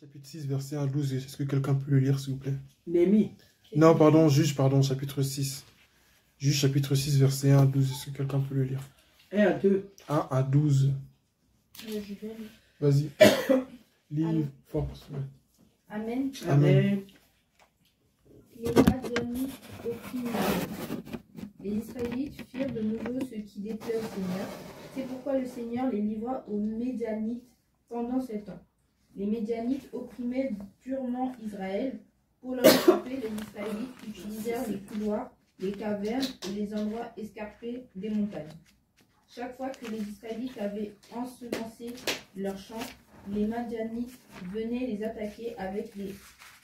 Chapitre 6, verset 1 à 12. Est-ce que quelqu'un peut le lire, s'il vous plaît? Néhémie. Non, pardon, Juge, pardon, chapitre 6. Juge, chapitre 6, verset 1 à 12. Est-ce que quelqu'un peut le lire? 1 à 2. 1 à 12. Je vais lire. Vas-y. Lis Allez. fort. Amen. Amen. Les Madianites opprimèrent. Les Israélites firent de nouveau ce qui déplaît au Seigneur. C'est pourquoi le Seigneur les livra aux Médianites pendant 7 ans. Les Médianites opprimaient durement Israël. Pour leur échapper, les Israélites utilisèrent les couloirs, les cavernes et les endroits escarpés des montagnes. Chaque fois que les Israélites avaient ensemencé leurs champs, les Madianites venaient les attaquer avec les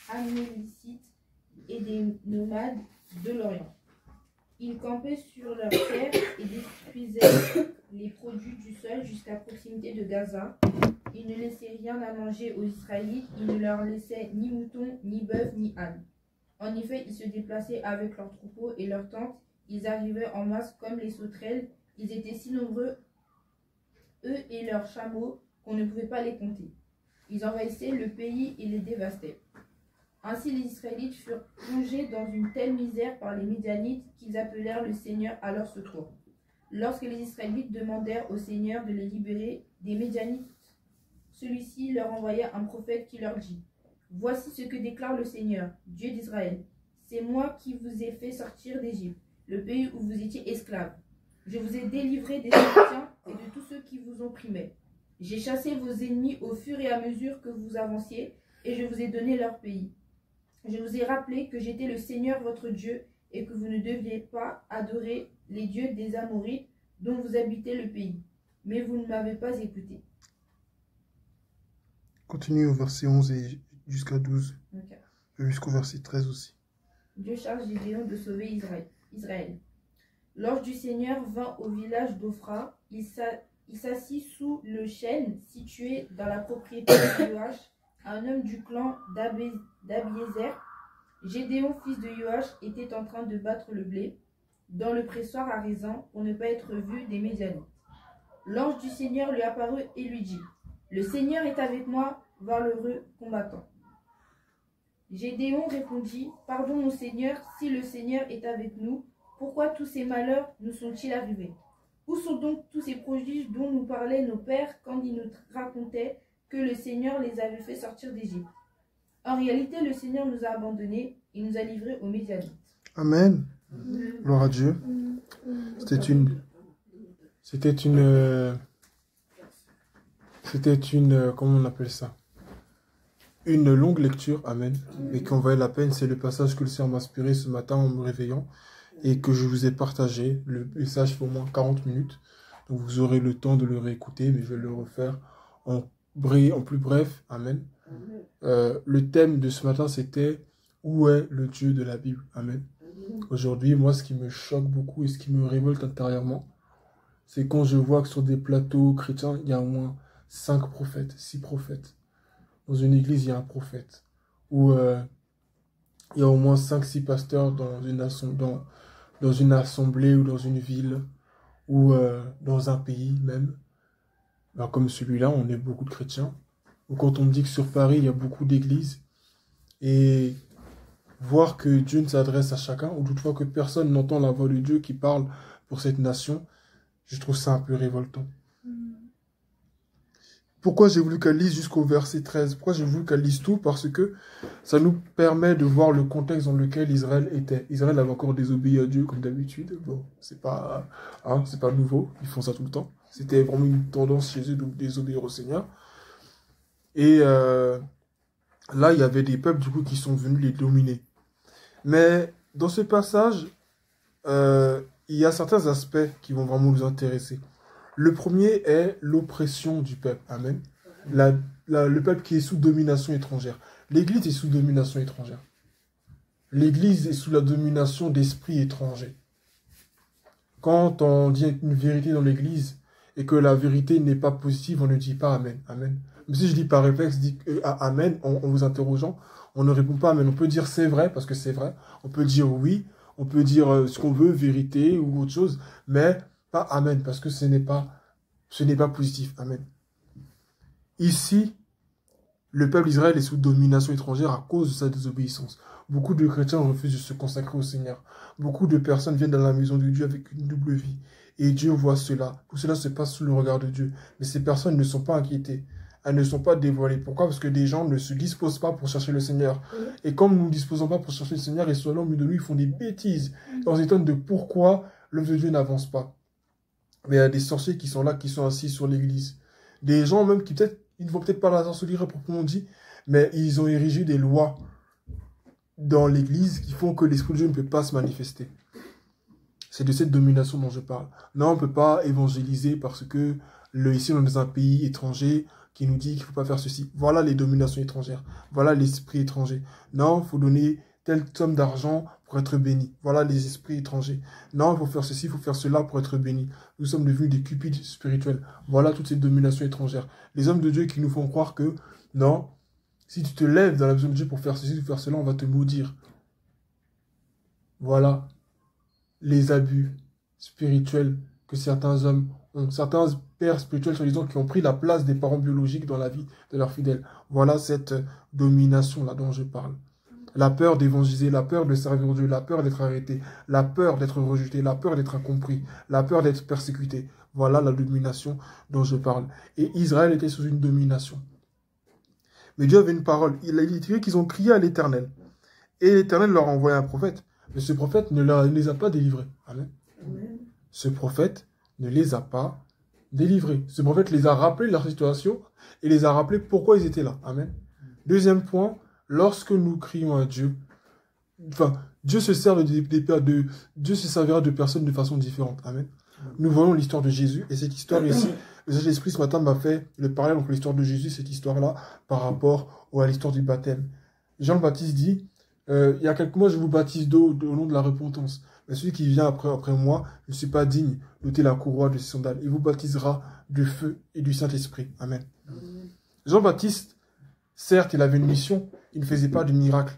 Amélicites et des nomades de l'Orient. Ils campaient sur leurs terres et détruisaient les produits du sol jusqu'à proximité de Gaza. Ils ne laissaient rien à manger aux Israélites, ils ne leur laissaient ni moutons, ni bœufs, ni ânes. En effet, ils se déplaçaient avec leurs troupeaux et leurs tentes, ils arrivaient en masse comme les sauterelles, ils étaient si nombreux, eux et leurs chameaux, qu'on ne pouvait pas les compter. Ils envahissaient le pays et les dévastaient. Ainsi les Israélites furent plongés dans une telle misère par les Médianites qu'ils appelèrent le Seigneur à leur secours. Lorsque les Israélites demandèrent au Seigneur de les libérer des Médianites, celui-ci leur envoya un prophète qui leur dit : « Voici ce que déclare le Seigneur, Dieu d'Israël. C'est moi qui vous ai fait sortir d'Égypte, le pays où vous étiez esclaves. Je vous ai délivré des Égyptiens et de tous ceux qui vous opprimaient. J'ai chassé vos ennemis au fur et à mesure que vous avanciez, et je vous ai donné leur pays. Je vous ai rappelé que j'étais le Seigneur votre Dieu, et que vous ne deviez pas adorer les dieux des Amorites dont vous habitez le pays. Mais vous ne m'avez pas écouté. » Continue au verset 11 et jusqu'à 12. Okay. Jusqu'au verset 13 aussi. Dieu charge Gédéon de sauver Israël. L'ange du Seigneur vint au village d'Ophra. Il s'assit sous le chêne situé dans la propriété de Joach, un homme du clan d'Abiézer. Gédéon, fils de Joach, était en train de battre le blé dans le pressoir à raisin pour ne pas être vu des Médianites. L'ange du Seigneur lui apparut et lui dit : « Le Seigneur est avec moi, valeureux combattant. » Gédéon répondit : « Pardon, mon Seigneur, si le Seigneur est avec nous, pourquoi tous ces malheurs nous sont-ils arrivés? Où sont donc tous ces prodiges dont nous parlaient nos pères quand ils nous racontaient que le Seigneur les avait fait sortir d'Égypte? En réalité, le Seigneur nous a abandonnés et nous a livrés aux Médianites. » Amen. Gloire à Dieu. C'était une, comment on appelle ça? Une longue lecture, amen, mais qui en valait la peine. C'est le passage que le Seigneur m'a inspiré ce matin en me réveillant et que je vous ai partagé. Le message fait au moins 40 minutes, donc vous aurez le temps de le réécouter, mais je vais le refaire en plus bref, amen. Le thème de ce matin, c'était « Où est le Dieu de la Bible ?» Amen. Aujourd'hui, moi, ce qui me choque beaucoup et ce qui me révolte intérieurement, c'est quand je vois que sur des plateaux chrétiens, il y a au moins 5 prophètes, 6 prophètes. Dans une église, il y a un prophète. Ou il y a au moins 5-6 pasteurs dans une assemblée ou dans une ville ou dans un pays même. Alors, comme celui-là, on est beaucoup de chrétiens. Ou quand on me dit que sur Paris, il y a beaucoup d'églises. Et voir que Dieu ne s'adresse à chacun, ou toutefois que personne n'entend la voix de Dieu qui parle pour cette nation, je trouve ça un peu révoltant. Pourquoi j'ai voulu qu'elle lise jusqu'au verset 13? Pourquoi j'ai voulu qu'elle lise tout? Parce que ça nous permet de voir le contexte dans lequel Israël était. Israël avait encore désobéi à Dieu comme d'habitude. Bon, c'est pas nouveau, ils font ça tout le temps. C'était vraiment une tendance chez eux de désobéir au Seigneur. Et là, il y avait des peuples du coup qui sont venus les dominer. Mais dans ce passage, il y a certains aspects qui vont vraiment nous intéresser. Le premier est l'oppression du peuple. Amen. Le peuple qui est sous domination étrangère. L'Église est sous domination étrangère. L'Église est sous la domination d'esprits étrangers. Quand on dit une vérité dans l'Église et que la vérité n'est pas positive, on ne dit pas Amen. Amen. Mais si je dis par réflexe, je dis Amen en vous interrogeant, on ne répond pas Amen. On peut dire c'est vrai parce que c'est vrai. On peut dire oui. On peut dire ce qu'on veut, vérité ou autre chose. Mais pas Amen, parce que ce n'est pas positif. Amen. Ici, Le peuple d'Israël est sous domination étrangère à cause de sa désobéissance. Beaucoup de chrétiens refusent de se consacrer au Seigneur. Beaucoup de personnes viennent dans la maison de Dieu avec une double vie. Et Dieu voit cela. Tout cela se passe sous le regard de Dieu. Mais ces personnes ne sont pas inquiétées. Elles ne sont pas dévoilées. Pourquoi? Parce que des gens ne se disposent pas pour chercher le Seigneur. Et comme nous ne disposons pas pour chercher le Seigneur, et selon au milieu de nous, ils font des bêtises. Et on s'étonne de pourquoi l'œuvre de Dieu n'avance pas. Mais il y a des sorciers qui sont là, qui sont assis sur l'église. Des gens même qui peut-être, ils ne vont peut-être pas la sorcellerie proprement dit, mais ils ont érigé des lois dans l'église qui font que l'Esprit de Dieu ne peut pas se manifester. C'est de cette domination dont je parle. Non, on ne peut pas évangéliser parce que ici, on est dans un pays étranger qui nous dit qu'il ne faut pas faire ceci. Voilà les dominations étrangères. Voilà l'esprit étranger. Non, il faut donner telle somme d'argent pour être béni. Voilà les esprits étrangers. Non, il faut faire ceci, il faut faire cela pour être béni. Nous sommes devenus des cupides spirituels. Voilà toutes ces dominations étrangères. Les hommes de Dieu qui nous font croire que, non, si tu te lèves dans la maison de Dieu pour faire ceci, pour faire cela, on va te maudire. Voilà les abus spirituels que certains hommes ont. Certains pères spirituels, soi-disant, qui ont pris la place des parents biologiques dans la vie de leurs fidèles. Voilà cette domination-là dont je parle. La peur d'évangéliser, la peur de servir Dieu, la peur d'être arrêté, la peur d'être rejeté, la peur d'être incompris, la peur d'être persécuté. Voilà la domination dont je parle. Et Israël était sous une domination. Mais Dieu avait une parole. Il a dit qu'ils ont crié à l'Éternel. Et l'Éternel leur a envoyé un prophète. Mais ce prophète ne les a pas délivrés. Amen. Amen. Ce prophète ne les a pas délivrés. Ce prophète les a rappelés de leur situation et les a rappelés pourquoi ils étaient là. Amen. Deuxième point, lorsque nous crions à Dieu, Dieu se sert Dieu se servira de personnes de façon différente. Amen. Nous voyons l'histoire de Jésus et cette histoire ici, le Saint-Esprit ce matin m'a fait le parallèle entre l'histoire de Jésus, cette histoire-là, par rapport à l'histoire du baptême. Jean le Baptiste dit, il y a quelques mois, je vous baptise d'eau au nom de la repentance. Mais celui qui vient après moi, je ne suis pas digne d'ôter la courroie de ses sandales. Il vous baptisera du feu et du Saint-Esprit. Amen. Jean-Baptiste, certes, il avait une mission. Il ne faisait pas de miracle.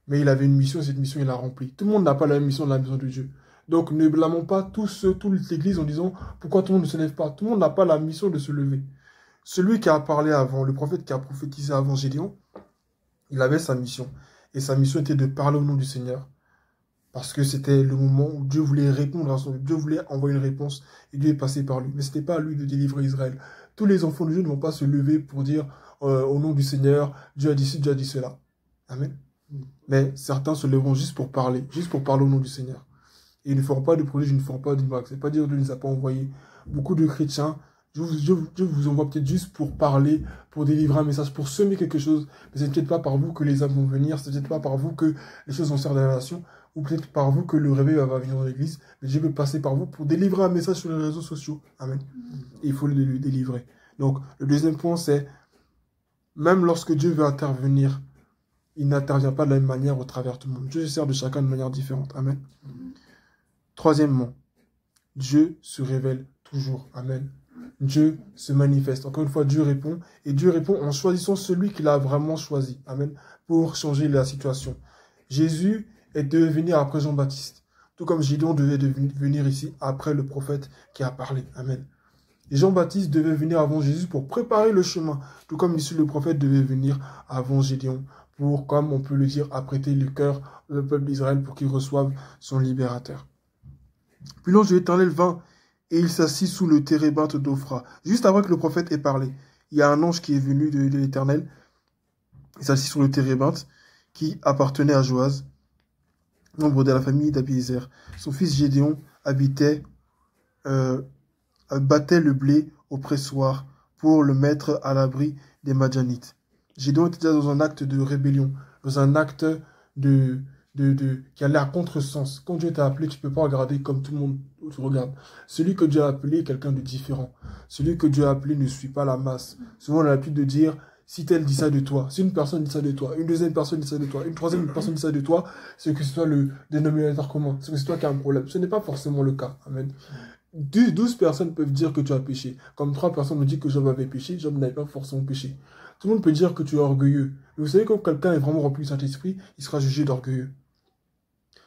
Mais il avait une mission et cette mission, il l'a remplie. Tout le monde n'a pas la même mission dans la maison de Dieu. Donc, ne blâmons pas toute l'église en disant pourquoi tout le monde ne se lève pas. Tout le monde n'a pas la mission de se lever. Celui qui a parlé avant, le prophète qui a prophétisé avant Gédéon, il avait sa mission. Et sa mission était de parler au nom du Seigneur. Parce que c'était le moment où Dieu voulait répondre à son... Dieu voulait envoyer une réponse et Dieu est passé par lui. Mais ce n'était pas à lui de délivrer Israël. Tous les enfants de Dieu ne vont pas se lever pour dire au nom du Seigneur, Dieu a dit ci, Dieu a dit cela. Amen. Mais certains se lèveront juste pour parler au nom du Seigneur. Et ils ne feront pas de prodige, ils ne feront pas de miracle. C'est pas dire que Dieu ne les a pas envoyés. Beaucoup de chrétiens, Dieu vous envoie peut-être juste pour parler, pour délivrer un message, pour semer quelque chose. Mais ce n'est peut-être pas par vous que les âmes vont venir, ce n'est peut-être pas par vous que les choses vont se faire dans la nation, ou peut-être par vous que le réveil va venir dans l'église. Mais Dieu peut passer par vous pour délivrer un message sur les réseaux sociaux. Amen. Et il faut le délivrer. Donc, le deuxième point, c'est, même lorsque Dieu veut intervenir, il n'intervient pas de la même manière au travers de tout le monde. Dieu se sert de chacun de manière différente. Amen. Troisièmement, Dieu se révèle toujours. Amen. Dieu se manifeste. Encore une fois, Dieu répond. Et Dieu répond en choisissant celui qu'il a vraiment choisi. Amen. Pour changer la situation. Jésus devait venir après Jean-Baptiste. Tout comme Gédéon devait venir ici après le prophète qui a parlé. Amen. Et Jean-Baptiste devait venir avant Jésus pour préparer le chemin. Tout comme ici le prophète devait venir avant Gédéon. Pour, comme on peut le dire, apprêter le cœur du peuple d'Israël pour qu'il reçoive son libérateur. Puis l'ange de l'Éternel vint et il s'assit sous le térébinthe d'Ophra. Juste avant que le prophète ait parlé, il y a un ange qui est venu de l'Éternel. Il s'assit sur le térébinthe qui appartenait à Joaz, membre de la famille d'Abiézer. Son fils Gédéon battait le blé au pressoir pour le mettre à l'abri des Madianites. Gédéon était déjà dans un acte de rébellion, dans un acte qui allait à contresens. Quand Dieu t'a appelé, tu ne peux pas regarder comme tout le monde te regarde. Celui que Dieu a appelé est quelqu'un de différent. Celui que Dieu a appelé ne suit pas la masse. Souvent, on a l'habitude de dire, si tel dit ça de toi, si une personne dit ça de toi, une deuxième personne dit ça de toi, une troisième personne dit ça de toi, c'est que c'est toi le dénominateur commun. C'est que c'est toi qui as un problème. Ce n'est pas forcément le cas. Amen. 12 personnes peuvent dire que tu as péché. Comme 3 personnes me disent que Job avait péché, Job n'avait pas forcément péché. Tout le monde peut dire que tu es orgueilleux. Mais vous savez, quand quelqu'un est vraiment rempli du Saint-Esprit, il sera jugé d'orgueilleux.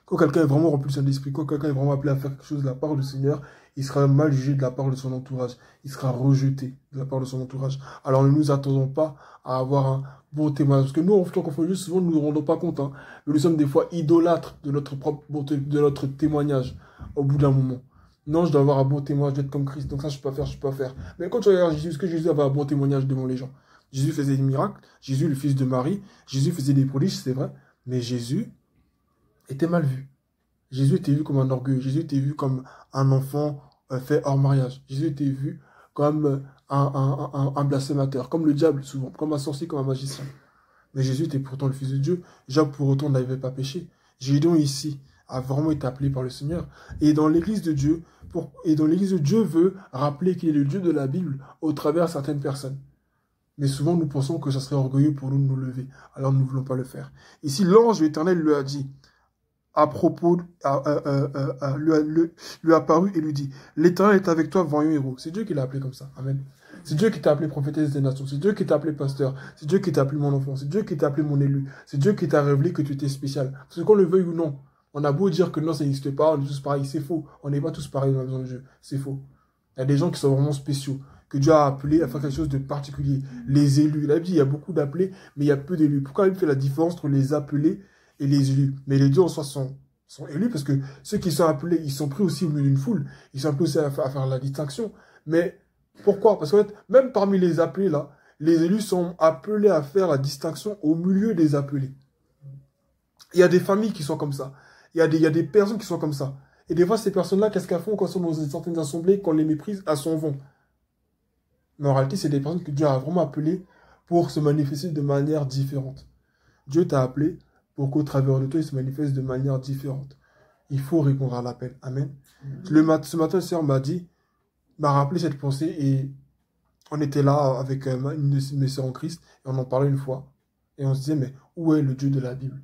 Quand quelqu'un est vraiment rempli du Saint-Esprit, quand quelqu'un est vraiment appelé à faire quelque chose de la part du Seigneur, il sera mal jugé de la part de son entourage. Il sera rejeté de la part de son entourage. Alors ne nous attendons pas à avoir un bon témoignage. Parce que nous, en tant qu'enfants, souvent, nous ne nous rendons pas compte. Hein, mais nous sommes des fois idolâtres de notre propre bonté, de notre témoignage au bout d'un moment. Non, je dois avoir un bon témoignage d'être comme Christ. Donc ça, je peux pas faire, je peux pas faire. Mais quand tu regardes Jésus, est-ce que Jésus avait un bon témoignage devant les gens? Jésus faisait des miracles. Jésus, le fils de Marie. Jésus faisait des prodiges, c'est vrai. Mais Jésus était mal vu. Jésus était vu comme un orgueil. Jésus était vu comme un enfant fait hors mariage. Jésus était vu comme un blasphémateur, comme le diable souvent, comme un sorcier, comme un magicien. Mais Jésus était pourtant le Fils de Dieu. Jacques pour autant n'avait pas péché. Gédéon ici a vraiment été appelé par le Seigneur. Et dans l'Église de Dieu, Dieu veut rappeler qu'il est le Dieu de la Bible au travers de certaines personnes. Mais souvent, nous pensons que ça serait orgueilleux pour nous de nous lever. Alors, nous ne voulons pas le faire. Ici, l'ange éternel lui a dit, à propos, lui a apparu et lui dit, l'Éternel est avec toi, vaillant héros. C'est Dieu qui l'a appelé comme ça. Amen. C'est Dieu qui t'a appelé prophétesse des nations. C'est Dieu qui t'a appelé pasteur. C'est Dieu qui t'a appelé mon enfant. C'est Dieu qui t'a appelé mon élu. C'est Dieu qui t'a révélé que tu étais spécial. Parce qu'on le veuille ou non. On a beau dire que non, ça n'existe pas, on est tous pareils. C'est faux. On n'est pas tous pareils dans la maison de Dieu. C'est faux. Il y a des gens qui sont vraiment spéciaux, que Dieu a appelés à faire quelque chose de particulier. Les élus. La Bible dit, il y a beaucoup d'appelés, mais il y a peu d'élus. Pourquoi il fait la différence entre les appelés et les élus? Mais les deux en soi sont élus parce que ceux qui sont appelés, ils sont pris aussi au milieu d'une foule. Ils sont appelés aussi à faire la distinction. Mais pourquoi? Parce qu'en fait, même parmi les appelés là, les élus sont appelés à faire la distinction au milieu des appelés. Il y a des familles qui sont comme ça. Il y a des personnes qui sont comme ça. Et des fois, ces personnes-là, qu'est-ce qu'elles font quand elles sont dans certaines assemblées, qu'on les méprise, elles s'en vont. Mais en réalité, c'est des personnes que Dieu a vraiment appelées pour se manifester de manière différente. Dieu t'a appelé pour qu'au travers de toi, il se manifeste de manière différente. Il faut répondre à l'appel. Amen. Ce matin, le Seigneur m'a rappelé cette pensée et on était là avec une de mes sœurs en Christ et on en parlait une fois. Et on se disait, mais où est le Dieu de la Bible?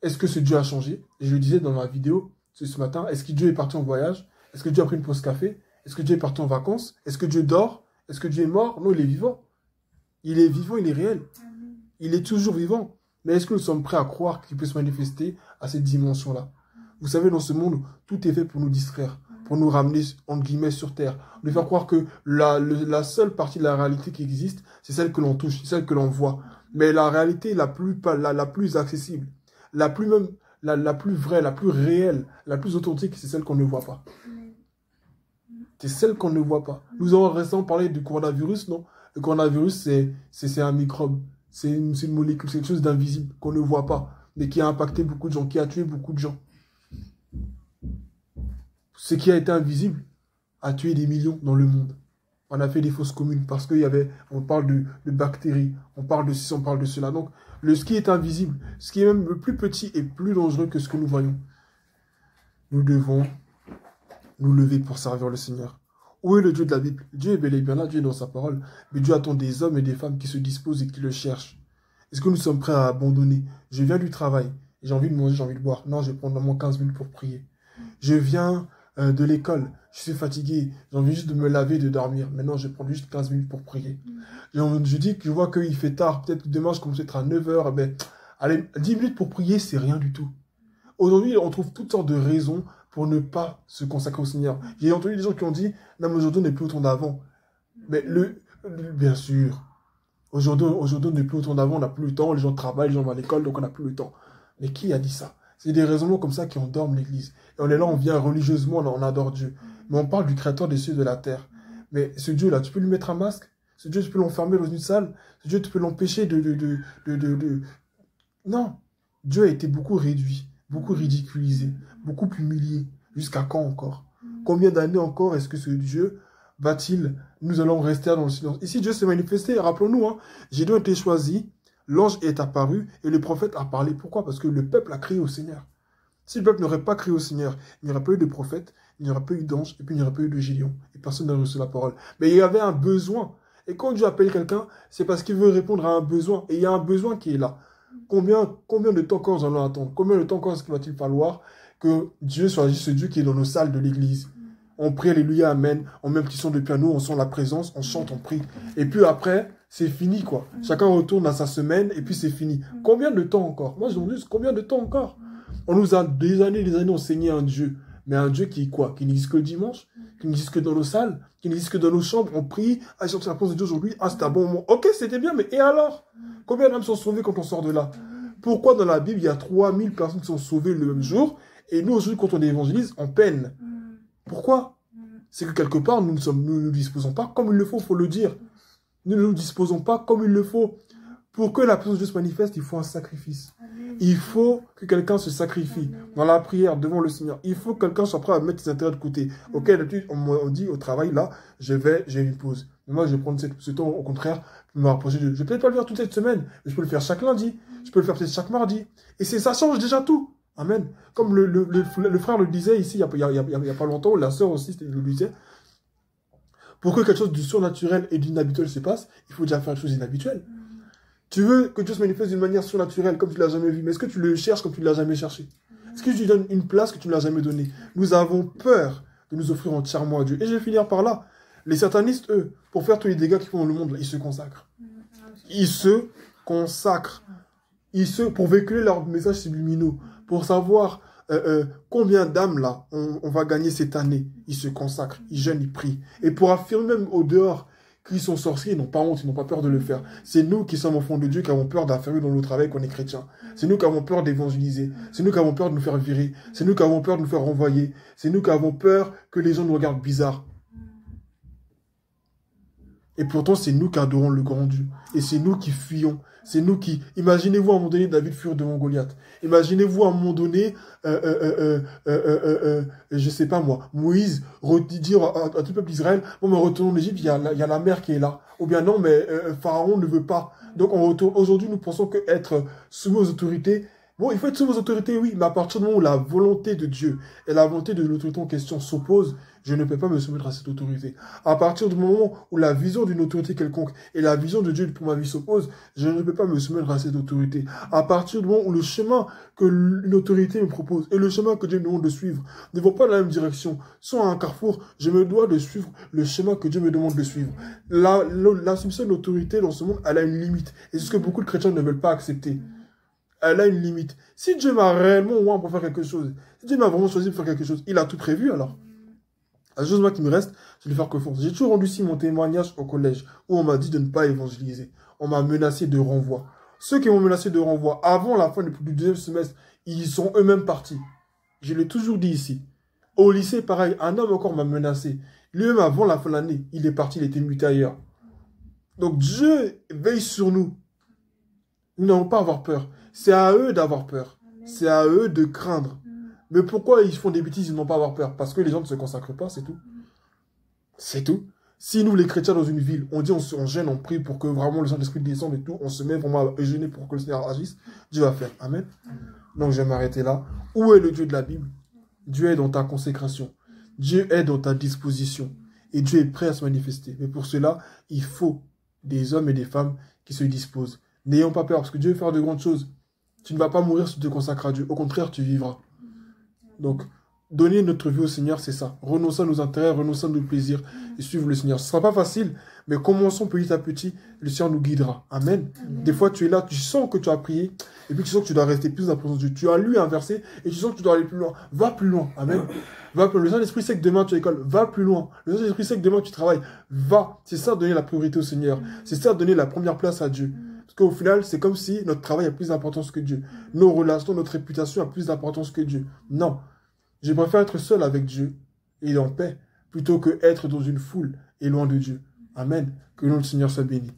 Est-ce que ce Dieu a changé? Et je le disais dans ma vidéo ce matin, est-ce que Dieu est parti en voyage? Est-ce que Dieu a pris une pause café? Est-ce que Dieu est parti en vacances? Est-ce que Dieu dort? Est-ce que Dieu est mort? Non, il est vivant. Il est vivant, il est réel. Il est toujours vivant. Mais est-ce que nous sommes prêts à croire qu'il peut se manifester à cette dimension-là? Vous savez, dans ce monde, tout est fait pour nous distraire, pour nous ramener, entre guillemets, sur terre. Nous faire croire que la seule partie de la réalité qui existe, c'est celle que l'on touche, c'est celle que l'on voit. Mais la réalité la plus accessible, la plus vraie, la plus réelle, la plus authentique, c'est celle qu'on ne voit pas. C'est celle qu'on ne voit pas. Nous avons récemment parlé du coronavirus, non? Le coronavirus, c'est un microbe. C'est une molécule, c'est quelque chose d'invisible qu'on ne voit pas, mais qui a impacté beaucoup de gens, qui a tué beaucoup de gens. Ce qui a été invisible a tué des millions dans le monde. On a fait des fausses communes parce on parle de bactéries, on parle de ceci, on parle de cela. Donc, ce qui est invisible, ce qui est même le plus petit est plus dangereux que ce que nous voyons. Nous devons nous lever pour servir le Seigneur. Où est le Dieu de la Bible? Dieu est bel et bien là, Dieu est dans sa parole. Mais Dieu attend des hommes et des femmes qui se disposent et qui le cherchent. Est-ce que nous sommes prêts à abandonner? Je viens du travail, j'ai envie de manger, j'ai envie de boire. Non, je vais prendre au moins 15 minutes pour prier. Je viens de l'école, je suis fatigué, j'ai envie juste de me laver et de dormir. Maintenant, je vais prendre juste 15 minutes pour prier. Je dis que je vois qu'il fait tard, peut-être que demain je commence à être à 9 h. Ben, allez, 10 minutes pour prier, c'est rien du tout. Aujourd'hui, on trouve toutes sortes de raisons pour ne pas se consacrer au Seigneur. J'ai entendu des gens qui ont dit, non, mais aujourd'hui, on n'est plus autant d'avant. Mais bien sûr, aujourd'hui, on n'est plus autant d'avant, on n'a plus le temps, les gens travaillent, les gens vont à l'école, donc on n'a plus le temps. Mais qui a dit ça? C'est des raisonnements comme ça qui endorment l'Église. Et on est là, on vient religieusement, on adore Dieu. Mais on parle du Créateur des cieux et de la terre. Mais ce Dieu-là, tu peux lui mettre un masque? Ce Dieu, tu peux l'enfermer dans une salle? Ce Dieu, tu peux l'empêcher Non. Dieu a été beaucoup réduit, beaucoup ridiculisé, beaucoup humilié. Jusqu'à quand encore? Combien d'années encore est-ce que ce Dieu va-t-il... Nous allons rester dans le silence. Ici, Dieu s'est manifesté. Rappelons-nous, hein, Gédéon a été choisi, l'ange est apparu et le prophète a parlé. Pourquoi? Parce que le peuple a crié au Seigneur. Si le peuple n'aurait pas crié au Seigneur, il n'y aurait pas eu de prophète, il n'y aurait pas eu d'ange, et puis il n'y aurait pas eu de Gédéon. Et personne n'aurait reçu la parole. Mais il y avait un besoin. Et quand Dieu appelle quelqu'un, c'est parce qu'il veut répondre à un besoin. Et il y a un besoin qui est là. Combien de temps encore nous allons attendre? Combien de temps encore est-ce qu'il va-t-il falloir que Dieu soit juste ce Dieu qui est dans nos salles de l'église? On prie, alléluia, amen. On met un petit son de piano, on sent la présence, on chante, on prie. Et puis après, c'est fini, quoi. Chacun retourne à sa semaine et puis c'est fini. Combien de temps encore? Moi, je me dis, combien de temps encore? On nous a des années enseigné un Dieu. Mais un Dieu qui est quoi? Qui n'existe que le dimanche? Qui n'existe que dans nos salles? Qui n'existe que dans nos chambres? On prie, ah, j'ai la réponse de Dieu aujourd'hui. Ah, c'était un bon moment. Ok, c'était bien, mais et alors? Combien d'âmes sont sauvées quand on sort de là? Pourquoi dans la Bible, il y a 3000 personnes qui sont sauvées le même jour? Et nous, aujourd'hui, quand on évangélise, on peine. Pourquoi? C'est que quelque part, nous ne disposons pas comme il le faut le dire. Nous ne nous disposons pas comme il le faut. Pour que la présence de Dieu se manifeste, il faut un sacrifice. Il faut que quelqu'un se sacrifie dans la prière devant le Seigneur. Il faut que quelqu'un soit prêt à mettre ses intérêts de côté. Ok, d'habitude, on dit au travail, là, j'ai une pause. Mais moi, je vais prendre ce temps, au contraire, pour me rapprocher de Dieu. Je vais peut-être pas le faire toute cette semaine, mais je peux le faire chaque lundi. Je peux le faire peut-être chaque mardi. Et ça change déjà tout. Amen. Comme le frère le disait ici, il y a pas longtemps, la sœur aussi le disait. Pour que quelque chose du surnaturel et d'inhabituel se passe, il faut déjà faire une chose inhabituelle. Tu veux que Dieu se manifeste d'une manière surnaturelle, comme tu ne l'as jamais vu, mais est-ce que tu le cherches comme tu ne l'as jamais cherché? Est-ce que tu lui donnes une place que tu ne l'as jamais donnée? Nous avons peur de nous offrir entièrement à Dieu. Et je vais finir par là. Les satanistes, eux, pour faire tous les dégâts qu'ils font dans le monde, là, ils se consacrent. Ils se consacrent. Pour véhiculer leurs messages subliminaux, pour savoir combien d'âmes, là, on va gagner cette année. Ils se consacrent, ils jeûnent, ils prient. Et pour affirmer même au dehors qu'ils sont sorciers, ils n'ont pas honte, ils n'ont pas peur de le faire. C'est nous qui sommes au fond de Dieu qui avons peur d'affirmer dans notre travail qu'on est chrétien. C'est nous qui avons peur d'évangéliser. C'est nous qui avons peur de nous faire virer. C'est nous qui avons peur de nous faire renvoyer. C'est nous qui avons peur que les gens nous regardent bizarre. Et pourtant, c'est nous qui adorons le grand Dieu. Et c'est nous qui fuyons. C'est nous qui... Imaginez-vous à un moment donné, David fuir devant Goliath. Imaginez-vous à un moment donné, je sais pas moi, Moïse dire à tout le peuple d'Israël, bon, mais retournons en Égypte, il y a la mer qui est là. Ou bien non, mais Pharaon ne veut pas. Donc on retourne. Aujourd'hui, nous pensons qu'être soumis aux autorités, bon, il faut être soumis aux autorités, oui, mais à partir du moment où la volonté de Dieu et la volonté de l'autorité en question s'opposent, je ne peux pas me soumettre à cette autorité. À partir du moment où la vision d'une autorité quelconque et la vision de Dieu pour ma vie s'opposent, je ne peux pas me soumettre à cette autorité. À partir du moment où le chemin que une autorité me propose et le chemin que Dieu me demande de suivre ne vont pas dans la même direction, soit à un carrefour, je me dois de suivre le chemin que Dieu me demande de suivre. L'assumption de l'autorité dans ce monde, elle a une limite. Et c'est ce que beaucoup de chrétiens ne veulent pas accepter. Elle a une limite. Si Dieu m'a réellement oint pour faire quelque chose, si Dieu m'a vraiment choisi pour faire quelque chose, il a tout prévu alors. La chose moi qui me reste, c'est de faire confiance. J'ai toujours rendu ici mon témoignage au collège, où on m'a dit de ne pas évangéliser. On m'a menacé de renvoi. Ceux qui m'ont menacé de renvoi, avant la fin du deuxième semestre, ils sont eux-mêmes partis. Je l'ai toujours dit ici. Au lycée, pareil, un homme encore m'a menacé. Lui-même, avant la fin de l'année, il est parti, il était muté ailleurs. Donc Dieu veille sur nous. Nous n'avons pas à avoir peur. C'est à eux d'avoir peur. C'est à eux de craindre. Mais pourquoi ils font des bêtises, ils n'ont pas à avoir peur? Parce que les gens ne se consacrent pas, c'est tout. C'est tout. Si nous, les chrétiens, dans une ville, on dit on gêne, on prie pour que vraiment le Saint-Esprit descende et tout, on se met vraiment à gêner pour que le Seigneur agisse, Dieu va faire. Amen. Donc je vais m'arrêter là. Où est le Dieu de la Bible? Dieu est dans ta consécration. Dieu est dans ta disposition. Et Dieu est prêt à se manifester. Mais pour cela, il faut des hommes et des femmes qui se disposent. N'ayons pas peur, parce que Dieu veut faire de grandes choses. Tu ne vas pas mourir si tu te consacres à Dieu. Au contraire, tu vivras. Donc, donner notre vie au Seigneur, c'est ça. Renoncer à nos intérêts, renoncer à nos plaisirs et suivre le Seigneur. Ce ne sera pas facile, mais commençons petit à petit. Le Seigneur nous guidera. Amen. Des fois, tu es là, tu sens que tu as prié, et puis tu sens que tu dois rester plus dans la présence de Dieu. Tu as lu un verset, et tu sens que tu dois aller plus loin. Va plus loin. Amen. Va plus loin. Le Saint-Esprit sait que demain tu es à l'école. Va plus loin. Le Saint-Esprit sait que demain tu travailles. Va. C'est ça, donner la priorité au Seigneur. C'est ça, donner la première place à Dieu. Parce qu'au final, c'est comme si notre travail a plus d'importance que Dieu. Nos relations, notre réputation a plus d'importance que Dieu. Non. Je préfère être seul avec Dieu et en paix, plutôt que être dans une foule et loin de Dieu. Amen. Que notre Seigneur soit béni.